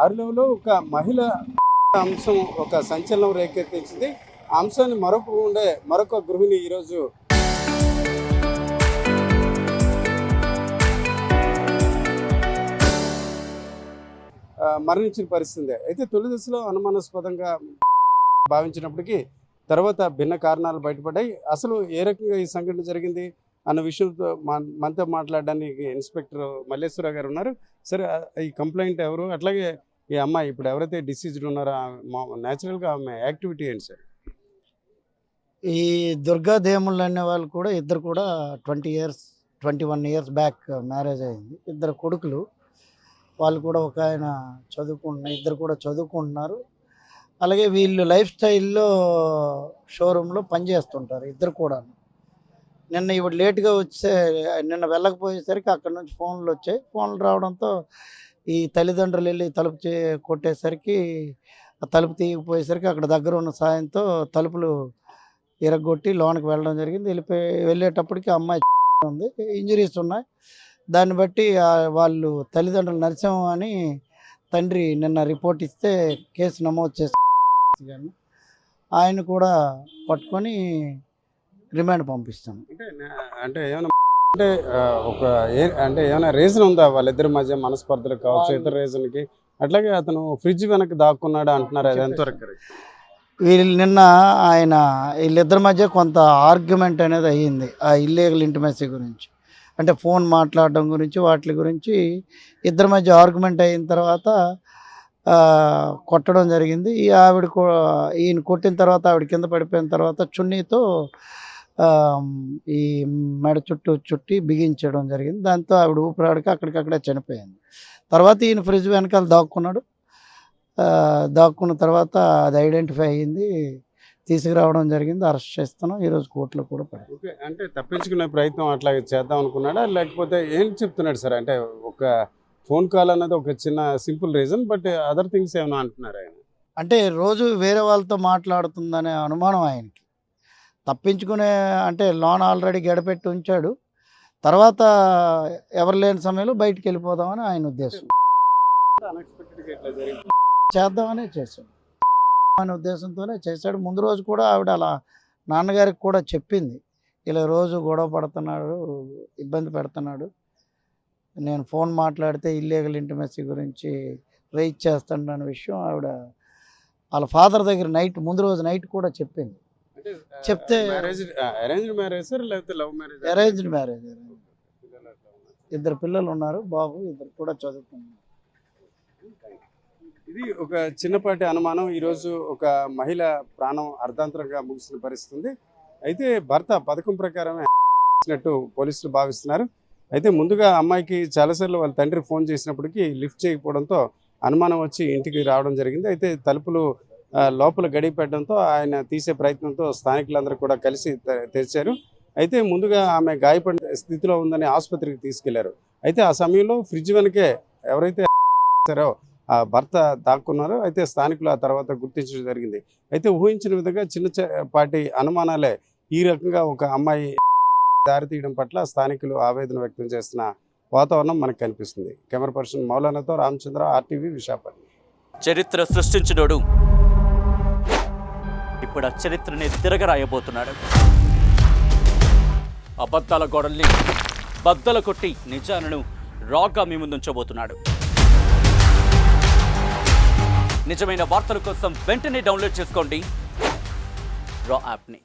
ఆరులో ఒక మహిళ అంశం ఒక సంచలనం రేకెత్తించింది. ఆ అంశాన్ని మరొక గృహిణి ఈరోజు మరణించిన పరిస్థితి. అయితే తొలి దశలో అనుమానాస్పదంగా భావించినప్పటికీ తర్వాత భిన్న కారణాలు బయటపడ్డాయి. అసలు ఏ రకంగా ఈ సంఘటన జరిగింది అన్న విషయంతో మనతో మాట్లాడడానికి ఇన్స్పెక్టర్ మల్లేశ్వరరావు గారు ఉన్నారు. సరే, ఈ కంప్లైంట్ ఎవరు, అట్లాగే ఈ అమ్మాయి ఇప్పుడు ఎవరైతే డిసీజ్డ్ ఉన్నారో న్యాచురల్గా ఆమె యాక్టివిటీ ఏంటి సార్? ఈ దుర్గాదేముళ్ళు అనే వాళ్ళు కూడా ఇద్దరు కూడా 21 ఇయర్స్ బ్యాక్ మ్యారేజ్ అయింది. ఇద్దరు కొడుకులు. వాళ్ళు కూడా ఒక ఆయన ఇద్దరు కూడా చదువుకుంటున్నారు. అలాగే వీళ్ళు లైఫ్ స్టైల్లో షోరూంలో పనిచేస్తుంటారు ఇద్దరు కూడా. నిన్న ఇవి లేట్గా నిన్న వెళ్ళకపోయేసరికి అక్కడ నుంచి ఫోన్లు వచ్చాయి. ఫోన్లు రావడంతో ఈ తల్లిదండ్రులు వెళ్ళి తలుపు కొట్టేసరికి ఆ తలుపు తీయకపోయేసరికి అక్కడ దగ్గర ఉన్న సాయంతో తలుపులు ఇరగొట్టి లోనికి వెళ్ళడం జరిగింది. వెళ్ళేటప్పటికి అమ్మాయి ఉంది, ఇంజరీస్ ఉన్నాయి. దాన్ని బట్టి వాళ్ళు తల్లిదండ్రులు నరసింహ అని తండ్రి నిన్న రిపోర్ట్ ఇస్తే కేసు నమోదు చేసి ఆయన కూడా పట్టుకొని రిమాండ్ పంపిస్తాను. అంటే ఏమైనా రీజన్ ఉందా వాళ్ళిద్దరి మధ్య మనస్పర్ధలు కావచ్చు, ఇతర రీజన్కి? అట్లాగే అతను ఫ్రిడ్జ్ వెనక్కి దాక్కున్నాడు అంటున్నారు, అది ఎంతవరకు? వీళ్ళిద్దరి మధ్య కొంత ఆర్గ్యుమెంట్ అనేది అయ్యింది ఆ ఇల్లీగల్ ఇంటిమసీ గురించి. అంటే ఫోన్ మాట్లాడడం గురించి వాటి గురించి ఇద్దరి మధ్య ఆర్గ్యుమెంట్ అయిన తర్వాత కొట్టడం జరిగింది. ఈయన కొట్టిన తర్వాత ఆవిడ కింద పడిపోయిన తర్వాత చున్నీతో ఈ మెడ చుట్టి బిగించడం జరిగింది. దాంతో ఆవిడ ఊపిరాడికి అక్కడికక్కడే చనిపోయింది. తర్వాత ఈయన ఫ్రిడ్జ్ వెనకాల దాక్కున్న తర్వాత అది ఐడెంటిఫై అయ్యింది, తీసుకురావడం జరిగింది, అరెస్ట్ చేస్తున్నాం. ఈరోజు కోర్టులో కూడా పడింది. అంటే తప్పించుకునే ప్రయత్నం అట్లాగే చేద్దాం అనుకున్నాడా, లేకపోతే ఏం చెప్తున్నాడు సార్? అంటే ఒక ఫోన్ కాల్ అన్నది ఒక చిన్న simple reason, but other things ఏమైనా అంటున్నారు ఆయన? అంటే రోజు వేరే వాళ్ళతో మాట్లాడుతుందనే అనుమానం ఆయనకి. తప్పించుకునే అంటే లోన్ ఆల్రెడీ గడపెట్టి ఉంచాడు, తర్వాత ఎవరు లేని సమయంలో బయటికి వెళ్ళిపోదామని ఆయన ఉద్దేశం. చేద్దామనే చేశాడు అనే ఉద్దేశంతోనే చేశాడు. ముందు రోజు కూడా ఆవిడ అలా నాన్నగారికి కూడా చెప్పింది, ఇలా రోజు గొడవ పడుతున్నాడు, ఇబ్బంది పెడుతున్నాడు, నేను ఫోన్ మాట్లాడితే ఇల్లీగల్ ఇంటిమసీ గురించి రైజ్ చేస్తాను అనే విషయం ఆవిడ వాళ్ళ ఫాదర్ దగ్గర ముందు రోజు నైట్ కూడా చెప్పింది. చెప్తే అరేంజ్డ్ మ్యారేజ్. ఇద్దరు పిల్లలు ఉన్నారు, బాబు, ఇద్దరు కూడా చదువుతున్నారు. ఇది ఒక చిన్నపాటి అనుమానం. ఈరోజు ఒక మహిళ ప్రాణం అర్ధాంతరంగా ముగిసిన పరిస్థితి. అయితే భర్త పథకం ప్రకారమే పోలీసులు భావిస్తున్నారు. అయితే ముందుగా అమ్మాయికి చాలాసార్లు వాళ్ళ తండ్రి ఫోన్ చేసినప్పటికీ లిఫ్ట్ చేయకపోవడంతో అనుమానం వచ్చి ఇంటికి రావడం జరిగింది. అయితే తలుపులు లోపల గడిపెట్టడంతో ఆయన తీసే ప్రయత్నంతో స్థానికులందరూ కూడా కలిసి తెరిచారు. అయితే ముందుగా ఆమె గాయపడిన స్థితిలో ఉందని ఆసుపత్రికి తీసుకెళ్లారు. అయితే ఆ సమయంలో ఫ్రిడ్జ్ వెనకే ఎవరైతే ఆ భర్త దాక్కున్నారో అయితే స్థానికులు ఆ తర్వాత గుర్తించడం జరిగింది. అయితే ఊహించిన విధంగా చిన్నపాటి అనుమానాలే ఈ రకంగా ఒక అమ్మాయి దారితీయడం పట్ల స్థానికులు ఆవేదన వ్యక్తం చేస్తున్న వాతావరణం మనకు కనిపిస్తుంది. కెమెరా పర్సన్ మౌలానాతో రామచంద్ర, RTV, విశాఖపట్నం. చరిత్ర సృష్టించినోడు ఇప్పుడు ఆ చరిత్రని తిరగరాయబోతున్నాడు. అబద్ధాల గోడల్ని బద్దలు కొట్టి నిజాలను రాగా మీ ముందుంచబోతున్నాడు. నిజమైన వార్తల కోసం వెంటనే డౌన్లోడ్ చేసుకోండి రా యాప్ని.